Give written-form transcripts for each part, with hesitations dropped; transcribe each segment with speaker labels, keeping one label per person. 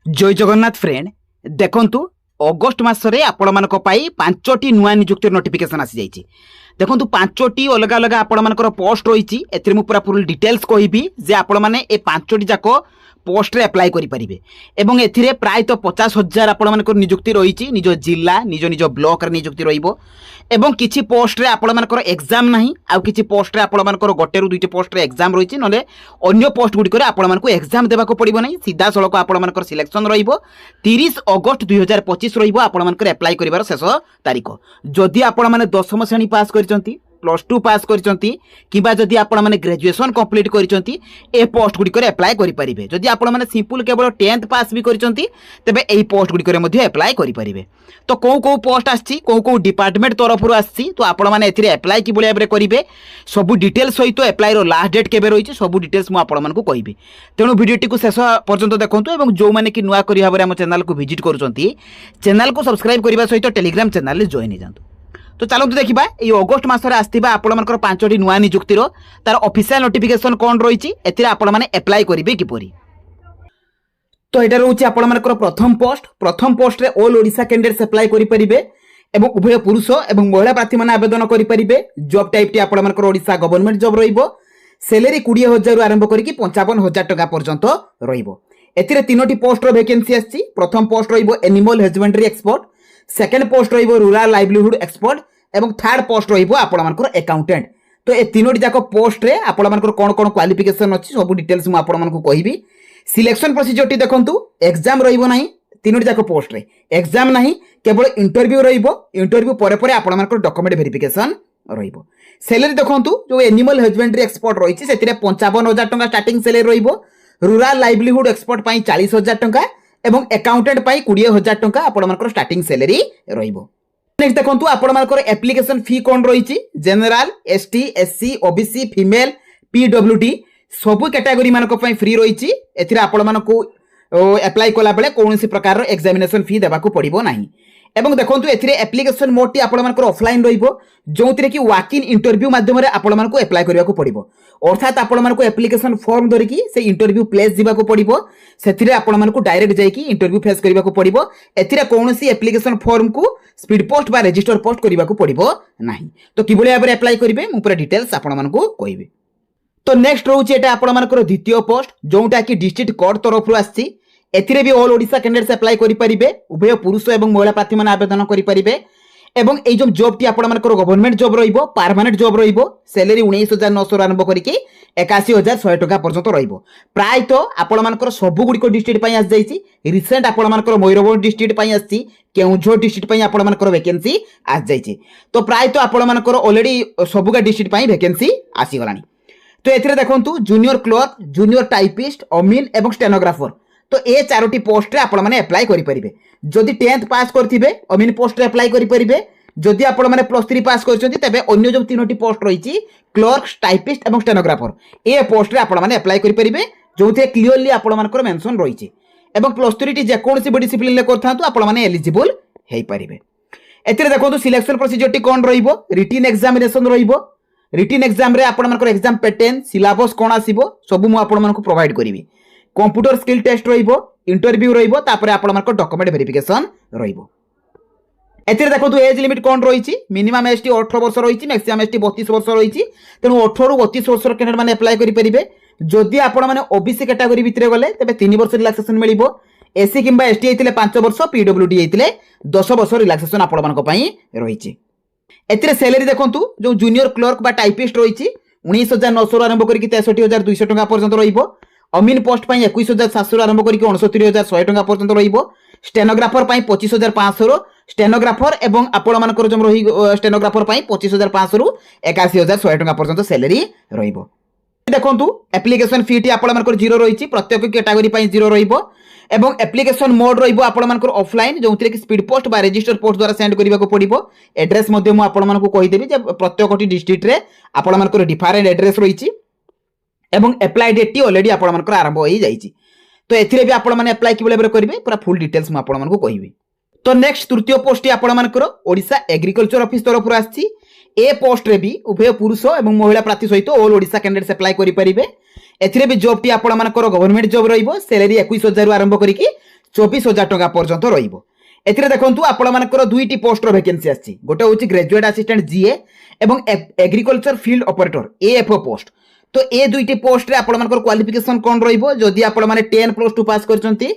Speaker 1: जय जगन्नाथ फ्रेंड देखंतु अगस्ट मासरे आपण मानक पाई 5टी नुआ नियुक्ति नोटिफिकेशन आसी जाइछि। देखंतु 5टी अलग अलग आपण मानकर पोस्ट रहिछि। एथिरे मु पूरा फुल डिटेल्स कहिबी जे आपण माने ए 5टी जाको पोस्ट रे अप्लाई करि परिबे एवं एथिरे प्राय तो 50,000 आपण मानकर नियुक्ति रहिछि। निज जिल्ला निज निज ब्लॉक रे नियुक्ति रहिबो एवं किछि पोस्ट रे आपण मानकर एग्जाम नाही आ किछि पोस्ट रे आपण मानकर गोटे रु दुईटी पोस्ट रे एग्जाम रहिछि नले अन्य पोस्ट गुडी करे आपण मानकु एग्जाम देबाको पड़िबो नाही। सीधा सळक आपण मानकर सिलेक्शन रहिबो 30 अगस्त 2025 रहिबो आपण मानकर अप्लाई करिवार शेष तारीख। जदि आपण माने 10म श्रेणी पास करिसंती +2 पास करिसंती किबा जदि आपण माने ग्रेजुएशन कंप्लीट करिसंती ए पोस्ट गुडी करे अप्लाई करि परिबे। जदि आपण माने सिंपल केवल 10th पास भी करिसंती तबे एई पोस्ट गुडी करे मध्ये अप्लाई करि परिबे। तो को पोस्ट आछि को डिपार्टमेंट तरफ रु आछि तो आपण माने एथिरे अप्लाई कि बोले करिवे सब डिटेल्स सहित अप्लाई रो लास्ट डेट केबे रहिछि सब डिटेल्स मु आपण मानकु कहिबी। तेणु वीडियोटी को शेष पर्यंत देखंतु एवं जो माने कि नुआ करि भाबरे हम चैनल को विजिट करूछंती चैनल को सब्सक्राइब करिवा सहित टेलीग्राम चैनल रे जॉइन हो जांतु। तो चलते देखा ये अगस्ट मासरे आसथिबा आपण मानकर 5टी नुआ नियुक्तिर तार ऑफिशियल नोटिफिकेशन कोन रहिछि एथिरे आपण माने अप्लाई करिवे किपरि। तो एटा रहउछि आपण मानकर प्रथम पोस्ट रे ऑल ओडिशा कैंडिडेट्स अप्लाई करि परिबे एवं उभय पुरुष एवं महिला प्रार्थी माने आवेदन करि परिबे। जॉब टाइप टी आपण मानकर ओडिशा गवर्नमेंट जॉब रहिबो। सैलरी 20,000 रु आरंभ करिकि 55,000 टका पर्यंत रहिबो। एथिरे तीनोटी पोस्ट रो वैकेंसी आछि। प्रथम पोस्ट रहिबो animal husbandry expert, second post रहिबो रूरल लाइवलीहुड एक्सपर्ट एवं थर्ड पोस्ट रहिबो आपण मानकर अकाउंटेंट। तो ए तीनोटी जाको पोस्ट रे आपण मानकर कोन कोन क्वालिफिकेशन अछि सब डिटेल्स मु आपण मानकु कहिबी। सिलेक्शन प्रोसीजर टी देखंतु एग्जाम रहिबो नाही तीनोटी जाको पोस्ट रे एग्जाम नाही केवल इंटरव्यू रहिबो। इंटरव्यू परे परे आपण मानकर डॉक्यूमेंट वेरिफिकेशन रहिबो। सैलरी देखंतु जो एनिमल हस्बेंडरी एक्सपर्ट रहिछि सेतिरे 55,000 टका स्टार्टिंग सैलरी रहिबो। रूरल लाइवलीहुड एक्सपर्ट पई 40,000 टका एवं अकाउंटेंट पई 20,000 टका आपण मानकर स्टार्टिंग सैलरी रहिबो। नेक्स्ट देखंतु आपण मानकर एप्लिकेशन फी कोन रहिछि general ST SC OBC female पीडब्ल्यूडी सब कैटेगरी मानक पई फ्री रहिछि। एथिरा आपण मानकु अप्लाई कला बेले कोनोसी प्रकार एग्जामिनेशन फी देबा को पड़िबो नाही। एवं देखंतु एथिरे एप्लिकेशन मोड टी आपण मानकर ऑफलाइन रहिबो जोंतिरे कि वॉक इन इंटरव्यू माध्यम रे आपण मानकु अप्लाई करिया को पड़िबो। अर्थात आपण मानकु एप्लिकेशन फॉर्म धरि कि से इंटरव्यू प्लेस दिबा को पड़िबो। सेथिरे आपण मानकु डायरेक्ट जाई कि इंटरव्यू फेस करिया को पड़िबो। एथिरे कोनोसी एप्लिकेशन फॉर्म को स्पीड पोस्ट बा रजिस्टर पोस्ट करिया को पड़िबो नाही। तो किबोले भाबरे अप्लाई करिवे मु पूरा डिटेल्स आपण मानकु कहिबे। तो नेक्स्ट रहउछि एटा आपण मानकर द्वितीय पोस्ट जोंटा कि डिस्ट्रिक्ट कोर्ट तरफ रु आछि। एथिरे भी ऑल ओडिशा कैंडिडेट्स अप्लाई करि परिबे। उभय पुरुष एवं महिला प्रार्थी माने आवेदन करि परिबे एवं ए जो जॉब टी आपण मानकर गवर्नमेंट जॉब रहिबो परमानेंट जॉब रहिबो। सैलरी 19,900 आरंभ करिकि 81,100 टका पर्यंत रहिबो। प्राय तो आपण मानकर सब गुडी को डिस्ट्रिक्ट पई आस जाईछि। रिसेंट आपण मानकर मयूरभंज डिस्ट्रिक्ट पई आछि केउझर डिस्ट्रिक्ट पई आपण मानकर वैकेंसी आस जाईछि। तो प्राय तो आपण मानकर ऑलरेडी सबुगा डिस्ट्रिक्ट पई वैकेंसी आसी गलानी। तो एथिरे देखंतु जूनियर क्लर्क जूनियर टाइपिस्ट अमीन एवं स्टेनोग्राफर तो ए 4टी पोस्ट रे आपण माने अप्लाई करि परिबे। जदि 10th पास करथिबे अमीन पोस्ट रे अप्लाई करि परिबे। जदि आपण माने +3 पास करछंती तबे अन्य जो तीनोटी पोस्ट रहिछि क्लर्क टाइपिस्ट एवं स्टेनोग्राफर ए पोस्ट रे आपण माने अप्लाई करि परिबे जोथे क्लियरली आपण मानकर मेंशन रहिछि। एवं +3 टी जे कोनसी भी डिसिप्लिन ले करथांतु आपण माने एलिजिबल हेइ परिबे। एथिरे देखंतु सिलेक्शन प्रोसीजर टी कोन रहिबो रिटन एग्जामिनेशन रहिबो। रिटन एग्जाम रे आपण मानकर एग्जाम पैटर्न सिलेबस कोन आसीबो सब मु आपण मानकु प्रोवाइड करिवि। कंप्यूटर स्किल टेस्ट रहिबो इंटरव्यू रहिबो तापर आपण मानकर डॉक्यूमेंट वेरिफिकेशन रहिबो। एथिरे देखंतु एज लिमिट कोन रहिछि मिनिमम एसटी 18 वर्ष रहिछि मैक्सिमम एसटी 32 वर्ष रहिछि। तेनु 18 रु 32 वर्ष कैंडिडेट माने अप्लाई करि परिबे। जदि आपण माने ओबीसी कैटेगरी भितरे गले तबे 3 वर्ष रिलैक्सेशन मिलिबो। एससी किंबा एसटी हेतिले 5 वर्ष पीडब्ल्यूडी हेतिले 10 वर्ष रिलैक्सेशन आपण मानक पई रहिछि। एथिरे सैलरी देखंतु जो जूनियर क्लर्क बा टाइपिस्ट रहिछि 19,900 आरंभ करिकि 63,200 टका पर्यंत रहिबो। अमीन पोस्ट पई 21,700 आरंभ करिकि 69,100 टका पर्यंत रहिबो। स्टेनोग्राफर पई 25,500 स्टेनोग्राफर एवं आपण मानकर जम रही स्टेनोग्राफर पई 25,500 रु 81,100 टका पर्यंत सैलरी रहिबो। देखंतु एप्लिकेशन फी टी आपण मानकर 0 रहिछि प्रत्येक कैटेगरी पई 0 रहिबो एवं एप्लिकेशन मोड रहिबो आपण मानकर ऑफलाइन जोंथिरे कि स्पीड पोस्ट बा रजिस्टर पोस्ट द्वारा सेंड करिबा को पड़िबो। एड्रेस मध्ये मु आपण मानकु कहि देबी जे प्रत्येकटी डिस्ट्रिक्ट रे आपण मानकर डिफरेंट एड्रेस रहिछि एवं अप्लाई डेट टी ऑलरेडी आपण मानकर आरंभ होई जाईछि। तो एथिरे भी आपण माने अप्लाई किबले बेरे करिवे पूरा फुल डिटेल्स मु आपण मानकु कहिबी। तो नेक्स्ट तृतीय पोस्ट टी आपण मानकर ओडिशा एग्रीकल्चर ऑफिस तरफ आछि। ए पोस्ट रे भी उभय पुरुष एवं महिला प्रार्थी सहित ऑल ओडिशा कैंडिडेट्स अप्लाई करि परिबे। एथिरे भी जॉब टी आपण मानकर गवर्नमेंट जॉब रहिबो। सैलरी 21,000 रु आरंभ करिकि 24,000 टंका पर्यंत रहिबो। एथिरे देखंतु आपण मानकर दुईटी पोस्टर वैकेंसी आछि, गोटे होछि ग्रेजुएट असिस्टेंट जीए एवं agriculture field operator AFO post. तो ए दुईटी पोस्ट रे आपण मानकर क्वालिफिकेशन कोन रहिबो, जदि आपण माने 10 +2 पास करचंती,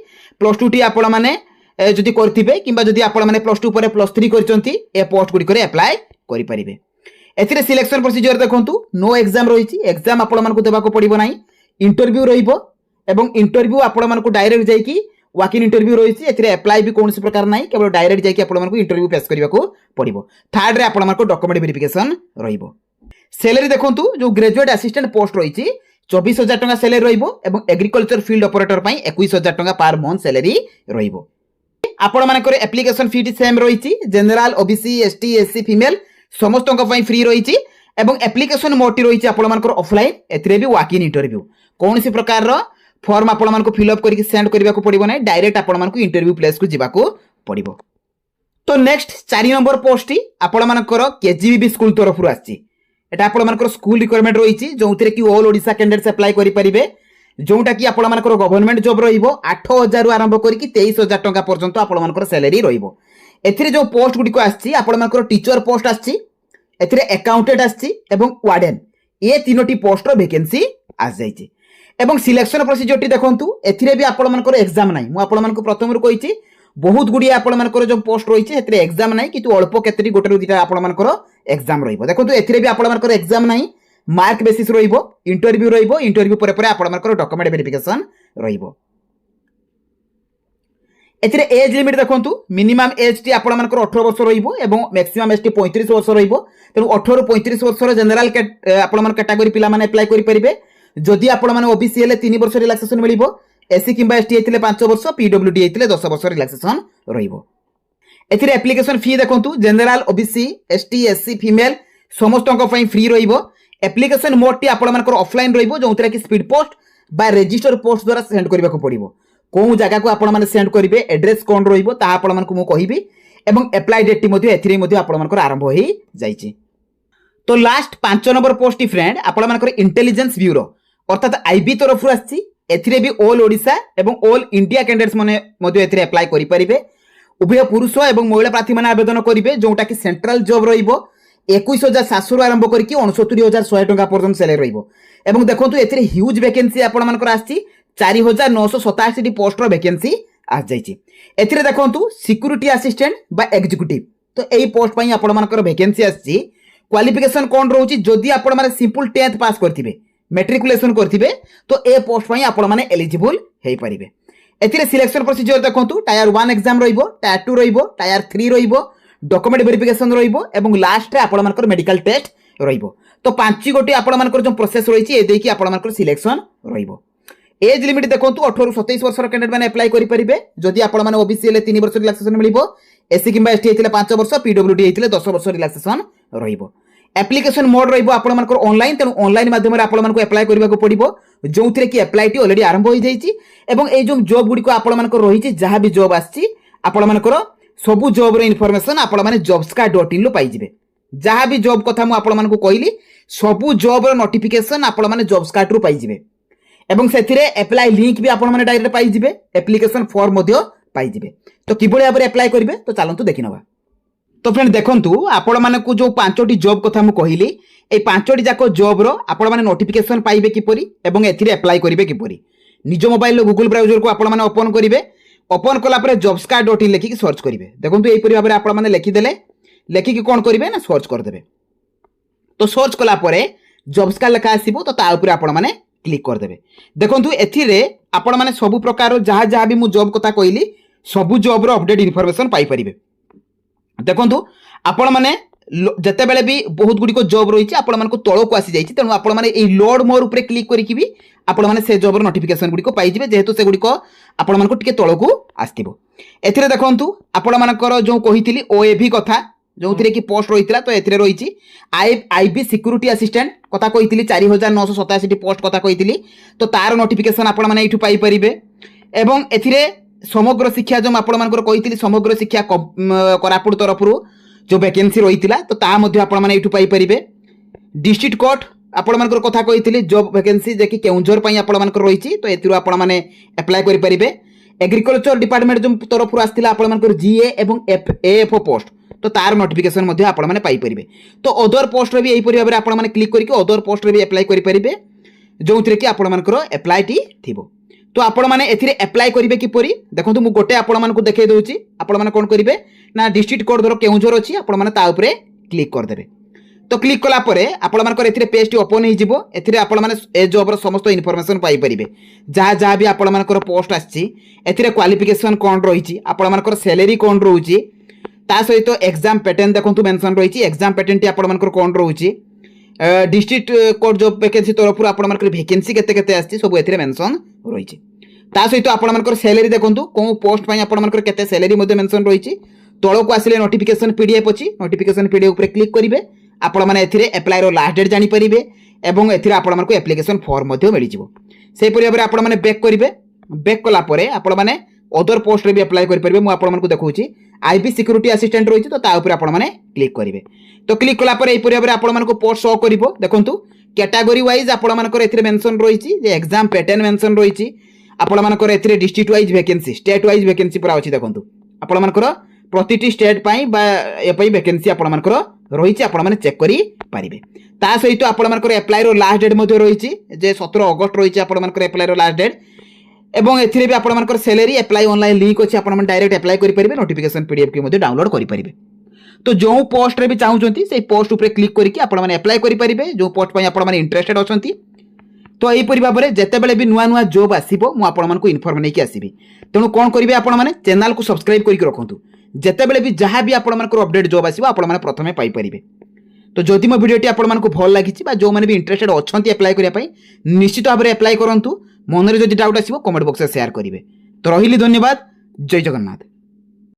Speaker 1: +2 टी आपण माने जदि करथिबे किंबा जदि आपण माने +2 परे +3 करचंती, ए पोस्ट गुडी करे अप्लाई करि परिबे। एथिरे सिलेक्शन प्रोसीजर देखंतु नो एग्जाम रहिछि, एग्जाम आपण मानकु देबाको पड़िबो नाही, इंटरव्यू रहिबो एवं इंटरव्यू आपण मानकु डायरेक्ट जाईकी वॉक इन इंटरव्यू रही है, अप्लाई भी कौन प्रकार ना, केवल डायरेक्ट जाकि आपको इंटरव्यू फेस करने को पड़ो। थर्ड रे आपको डॉक्यूमेंट वेरिफिकेशन रहिबो। सैलरी देखंतु जो ग्रेजुएट असिस्टेंट पोस्ट रही 24,000 टंका सैलरी रहिबो एवं एग्रीकल्चर फील्ड ऑपरेटर पई 21,000 टंका पर मंथ सैलरी रहिबो। आपण मानकर एप्लिकेशन फी टी सेम रही, general OBC ST SC female समस्त पई फ्री रही एवं एप्लिकेशन मोड टी रही आपण मानकर ऑफलाइन, एथिरे भी वॉक इन इंटरव्यू कौन प्रकार रो फॉर्म आपण मानकु फिल अप करके सेंड करबा को पड़िबो नै, डायरेक्ट आपण मानकु इंटरव्यू प्लेस को जिबा को पड़िबो। तो नेक्स्ट 4 नंबर पोस्ट टी आपण मानकर केजीबी स्कूल तरफ रु आछि। एटा आपण मानकर स्कूल रिक्वायरमेंट रहिछि, जोंथिरे कि ऑल ओडिसा कैंडिडेट्स अप्लाई करि परिबे, जोंटा कि आपण मानकर गवर्नमेंट जॉब रहिबो। 8,000 रु आरंभ करिकि 23,000 टंका पर्यंत आपण मानकर सैलरी रहिबो। एथिरे जो पोस्ट गुडी को आछि आपण मानकर टीचर पोस्ट आछि, एथिरे अकाउंटेंट आछि एवं वार्डन, ए तीनोटी पोस्ट रो वैकेंसी आस जाइछि। एवं सिलेक्शन प्रोसीजर टी देखंतु एथिरे भी आपण मानकर एग्जाम नाही, मु आपण मानकर प्रथम रु कहिछि बहुत गुडी आपण मानकर जो पोस्ट रहिछि एथिरे एग्जाम नाही, किंतु अल्प केतरी गोटे रु दिटा आपण मानकर एग्जाम रहिबो। देखंतु एथिरे भी आपण मानकर एग्जाम नाही, मार्क बेसिस रहिबो, इंटरव्यू रहिबो, इंटरव्यू परे परे आपण मानकर डॉक्यूमेंट वेरिफिकेशन रहिबो। एथिरे एज लिमिट देखंतु मिनिमम एज टी आपण मानकर 18 वर्ष रहिबो एवं मैक्सिमम एज टी 35 वर्ष रहिबो। तेनु 18 रु 35 वर्ष रो जनरल आपण मान कैटेगरी पिला माने अप्लाई करि परिबे। जदि आपण माने ओबीसी हेले 3 वर्ष रिलैक्सेशन मिलिबो, एससी किंबा एसटी हेतिले 5 वर्ष, पीडब्ल्यूडी हेतिले 10 वर्ष रिलैक्सेशन रहिबो। एथिरे एप्लिकेशन फी देखंतु general OBC ST SC female समस्तक पई फ्री रहिबो। एप्लिकेशन मोड टी आपण मानकर ऑफलाइन रहिबो, जोंतरा कि स्पीड पोस्ट बा रजिस्टर पोस्ट द्वारा सेंड करबा को पड़िबो। कोन जगह को आपण माने सेंड करिवे, एड्रेस कोन रहिबो ता आपण मानकु मु कहिबी एवं अप्लाई डेट टी मध्ये एथिरे मध्ये आपण मानकर आरंभ होई जाईची। तो last 5 number post T friend आपण मानकर इंटेलिजेंस ब्यूरो अर्थात आईबी तरफ आछि। एथिरे भी ऑल ओडिसा एवं ऑल इंडिया कैंडिडेट्स माने मध्ये एथिरे अप्लाई करि परिबे। उभय पुरुष एवं महिला प्रार्थी माने आवेदन करिवे, जोंटा कि सेंट्रल जॉब रहिबो। 21,700 रु आरंभ करके 69,100 टंका पर्यंत सैलरी रहिबो। एवं देखंतु एथिरे ह्यूज वैकेंसी आपण मानकर आछि, 4,987 टी पोस्ट रो वैकेंसी आ जाईची। एथिरे देखंतु सिक्यूरिटी असिस्टेंट बा एग्जीक्यूटिव, तो एई पोस्ट पई आपण मानकर वैकेंसी आछि। क्वालिफिकेशन कोन रहउची, जदि आपण माने सिंपल 10th पास करथिबे, मैट्रिकुलेशन करथिबे, तो ए पोस्ट पई आपण माने एलिजिबल हेई परिबे। एथिरे सिलेक्शन प्रोसीजर देखंतु टायर 1 एग्जाम रहिबो, टायर 2 रहिबो, टायर 3 रहिबो, डॉक्यूमेंट वेरिफिकेशन रहिबो एवं लास्ट रे आपण मानकर मेडिकल टेस्ट रहिबो। तो 5 गोटी आपण मानकर जो प्रोसेस रहिछि ए देकी आपण मानकर सिलेक्शन रहिबो। एज लिमिट देखंतु 18 रु 27 वर्ष कैंडिडेट माने अप्लाई करि परिबे। जदि आपण माने ओबीसी हेले 3 वर्ष रिलैक्सेशन मिलिबो, एससी किंबा एसटी हेतिले 5 वर्ष, पीडब्ल्यूडी हेतिले 10 वर्ष रिलैक्सेशन रहिबो। एप्लिकेशन मोड रहिबो आपण मानकर ऑनलाइन, तेनु ऑनलाइन माध्यम रे आपण मानकर अप्लाई करबा को पड़िबो, जोंथिरे कि अप्लाई टी ऑलरेडी आरंभ होई जाईची। एवं ए जो जॉब गुडी को आपण मानकर रहिछि, जहां भी जॉब आछि आपण मानकर सबु जॉब रे इन्फॉर्मेशन आपण माने jobscar.in लो पाई जिवे। जहां भी जॉब कथा मु आपण मानकर कहिली, सबु जॉब रो नोटिफिकेशन आपण माने jobscar रो पाई जिवे एवं सेथिरे अप्लाई लिंक भी आपण माने डायरेक्ट पाई जिवे, एप्लिकेशन फॉर्म मध्ये पाई जिवे। तो किबोले आबरे अप्लाई करिवे, तो चलंतु देखिनबा। तो फ्रेंड देखंतु आपण मानकु जो 5टी जॉब कथा मु कहिली, ए 5टी जाको जॉब रो आपण माने नोटिफिकेशन पाइबे किपरि एवं एथिरे अप्लाई करिवे किपरि। निज मोबाइल लो गूगल ब्राउजर को आपण माने ओपन करिवे, ओपन कला परे jobscar.in लिखि कि सर्च करिवे। देखंतु एई परि भाबरे आपण माने लिखि देले, लिखि कि कोन करिवे ना सर्च कर देबे। तो सर्च कला परे jobscar लिखा आसीबो, तो ता ऊपर आपण माने क्लिक कर देबे। देखंतु एथिरे आपण माने सब प्रकार जहां जहां भी मु जॉब कथा कहिली, सब जॉब रो अपडेट इन्फॉर्मेशन पाई परिबे। देखंतु आपण माने जते बेले भी बहुत गुडी को जॉब रही आपण मानक तळ को आसी जाईछि, तेनु आपण माने ए लोड मोर ऊपर क्लिक करिकि भी आपण माने से जॉब रो नोटिफिकेशन गुडी को पाई जिवे, जेहेतु से गुडी को आपण मानक टिके तळ को आस्तिबो। एथिरे देखंतु आपण मानकर जो कहितिली ओएवी कथा, जोथिरे कि पोस्ट रहितला, तो एथिरे रहिछि आईबी सिक्यूरिटी असिस्टेंट कथा कहितिली, 4,987 टी पोस्ट कथा कहितिली, तो तार नोटिफिकेशन आपण माने एठु पाई परिबे। एवं एथिरे समग्र शिक्षा जो आपण मानकर कहितिली, समग्र शिक्षा कोरापुट तरफरु जो वैकेंसी रहितला, तो ता मध्ये आपण माने एठु पाई परिबे। डिस्ट्रिक्ट कोर्ट आपण मानकर कथा कहितिली, जॉब वैकेंसी जे कि केउंझर पई आपण मानकर रहिछि, तो एथिरु आपण माने अप्लाई करि परिबे। एग्रीकल्चर डिपार्टमेंट जो तरफ आसाला आपर जीए और एएफओ पोस्ट तो तार नोटिफिकेशन आपने पाइपर तो अदर पोस्ट भी यहीपरि भाव में आपने क्लिक करके अदर पोस्ट भी एप्लाई करेंगे जो थी कि आपर एप्लाईटी थी तो आपण मैंने एप्लाई करेंगे किपरि देखो मुझे गोटे आपण को देखे दूसरी आपण कौन करेंगे ना डिस्ट्रिक्ट कोड धर केउझर अच्छी आपण क्लिक करदे तो क्लिक कलापर आपर ए पेज ओपन हो जॉबर समस्त इनफॉरमेशन पाइपर जहाँ जहाँ भी आपर पोस्ट आसी क्वालिफिकेशन कौन रही आपर सैलरी कौन रोचे ता सहित एग्जाम पैटर्न देखो मेंशन रही एग्जाम पैटर्न टी आपर कौन रोचे डिस्ट्रिक्ट कोड जॉब वैकेंसी तरफ आपर वैकेंसी केते आसी सब ए मेंशन रही ता सहित आपर सैलरी देखो कौन पोस्ट आपर केते सैलरी मेंशन रही तौक को आसिले नोटिफिकेशन पीडीएफ अच्छी नोटिफिकेशन पीडीएफ उपर क्लिक करेंगे आपण मैंने एप्लाई लास्ट डेट जानीपर एवं आपको एप्लिकेशन फॉर्म मिल से भाव में आपण मैंने बैक करेंगे बैक कलापर आपण मैंने अदर पोस्ट भी एप्लाई करेंगे मुझे देखा आईबी सिक्यूरीटी असिस्टेंट रही तो आपने क्लिक करेंगे तो क्लिक कलापर यहीपरि भाव में आपण पोस्ट शो कर देखूँ कैटेगरी वाइज आपर मेंशन रही एग्जाम पैटर्न मेंशन रही आपर district wise vacancy state wise vacancy पूरा अच्छी देखूँ आपर प्रति स्टेट वैकेंसी आपर रही आपने चेक करेंगे ता सहित आपर एप्लाई लास्ट डेट रही 17 अगस्त रही आपर एप्लाई लास्ट डेट एवं एथिरे भी आपर सैलरी एप्लाई ऑनलाइन लिंक अच्छी आप डायरेक्ट एप्लाई करेंगे नोटिफिकेशन पीडीएफ की डाउनलोड करेंगे तो जो पोस्ट रे भी चाहूँगी से पोस्ट उपर क्लिक करके आपने एप्लाई करेंगे जो पोस्ट पर इंटरेस्टेड अच्छा तो यहीपरि भाव में जितेबाला भी नुआ नुआ जॉब आसो मुझे इनफर्म नहीं आसबि तेणु कौन करेंगे आपने चैनल को सब्सक्राइब करके रखुँ जितेबाला भी जहाँ भी आपर अपडेट जॉब आसो आपने प्रथम पाइपर तो जदि मो भिडियोटी आपको भल लगी जो मैंने भी इंटरेस्टेड अच्छा एप्लाई करने निश्चित भाव में एप्लाई करूँ मनरे जदि डाउट आसो कमेंट बॉक्स में शेयर करेंगे तो रही धन्यवाद जय जगन्नाथ।